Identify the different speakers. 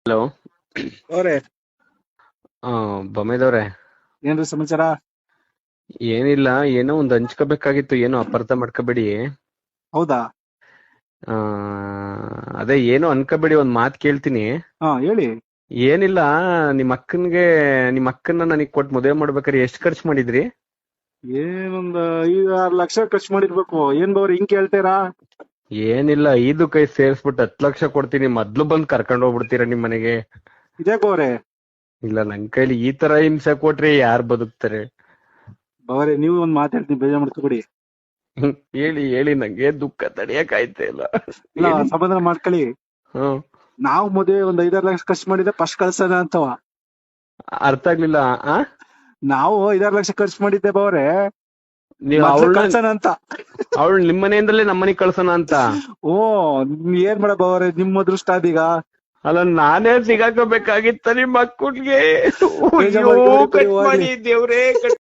Speaker 1: Hello.
Speaker 2: ಅವ್ರೆ
Speaker 1: ಬೊಮ್ಮೆದವ್ರೆ,
Speaker 2: ಏನ್ರಿ ಸಮಾಚಾರ?
Speaker 1: ಏನಿಲ್ಲ, ಏನೋ ಒಂದ್ ಹಂಚ್ಕೋಬೇಕಾಗಿತ್ತು, ಏನೋ ಅಪಾರ್ಥ ಮಾಡ್ಕೋಬೇಡಿ.
Speaker 2: ಹೌದಾ?
Speaker 1: ಆ ಅದೇ ಏನೋ ಅನ್ಕೋಬೇಡಿ, ಒಂದ್ ಮಾತ್ ಕೇಳ್ತೀನಿ.
Speaker 2: ಹಾ ಹೇಳಿ.
Speaker 1: ಏನಿಲ್ಲ, ನಿಮ್ಮ ಅಕ್ಕನ್ನ ನನಗ್ ಕೊಟ್ಟು ಮದುವೆ ಮಾಡ್ಬೇಕಾದ್ರೆ ಎಷ್ಟ್ ಖರ್ಚು ಮಾಡಿದ್ರಿ?
Speaker 2: ಏನೊಂದ್ 5-6 ಲಕ್ಷ ಖರ್ಚು ಮಾಡಿರ್ಬೇಕು. ಏನ್ ಬವ್ರಿ ಹಿಂಗ್ ಕೇಳ್ತೀರಾ?
Speaker 1: ಏನಿಲ್ಲ, 5 ಕೈ ಸೇರ್ಸ್ಬಿಟ್ಟು 10 ಲಕ್ಷ ಕೊಡ್ತೀನಿ, ಮೊದ್ಲು ಬಂದ್ ಕರ್ಕೊಂಡ್ ಹೋಗ್ಬಿಡ್ತೀರಾ ನಿಮ್ ಮನೆಗೆ?
Speaker 2: ಇದೇ ಬವ್ರೆ.
Speaker 1: ಇಲ್ಲ, ನನ್ ಕೈಲಿ ಈ ತರ ಹಿಂಸೆ ಕೊಟ್ರೆ ಯಾರ್ ಬದುಕ್ತಾರೆ?
Speaker 2: ಬವ್ರೆ ನೀವು ಒಂದ್ ಮಾತ್ ಹೇಳ್ತೀನಿ, ಬೇಜಾರ್ ಮಾಡ್ಕೊಬಿಡಿ.
Speaker 1: ಹೇಳಿ ಹೇಳಿ, ನಂಗೆ ದುಃಖ ತಡಿಯಕ್ ಆಯ್ತಾ ಇಲ್ಲ.
Speaker 2: ಇಲ್ಲ,
Speaker 1: ಹೇಳಿ.
Speaker 2: ಸಮಾಧಾನ ಮಾಡ್ಕೊಳ್ಳಿ.
Speaker 1: ಹ್ಮ್.
Speaker 2: ನಾವು ಮದುವೆ ಒಂದ್ 5-6 ಲಕ್ಷ ಖರ್ಚು ಮಾಡಿದ್ರೆ ಫಸ್ಟ್ ಕಳ್ಸೋಣ ಅಂತವ.
Speaker 1: ಅರ್ಥ ಆಗ್ಲಿಲ್ಲ. ಆ
Speaker 2: ನಾವು 5-6 ಲಕ್ಷ ಖರ್ಚು ಮಾಡಿದ್ದೆ ಬವ್ರೆ,
Speaker 1: ನೀವ್
Speaker 2: ಮೊದ್ಲು
Speaker 1: ಅವಳನ್ನ
Speaker 2: ಕಳ್ಸೋಣ ಅಂತ.
Speaker 1: ನಿಮ್ ಮನೆಯಿಂದಲೇ ನಮ್ಮನೆಗ್ ಕಳ್ಸೋಣ ಅಂತ?
Speaker 2: ಓ, ಏನ್ ಮಾಡ ಬವ್ರೆ, ನಿಮ್ ಅದೃಷ್ಟ ಅದೀಗ.
Speaker 1: ಅಲ್ಲ, ನಾನೇ ಸಿಗಾಕೋಬೇಕಾಗಿತ್ತ ನಿಮ್ಮ ಮಕ್ಕಳಿಗೆ?
Speaker 2: ಬೇಜಾರ್
Speaker 1: ಅಯ್ಯೋ,
Speaker 2: ಮಾಡ್ಕೊಬಿಡಿ, ಬಿಡಿ
Speaker 1: ಕಟ್
Speaker 2: ಹೋಗ್ಲಿ.
Speaker 1: ಮಾಡಿ ದೇವ್ರೇ, ಕಟ್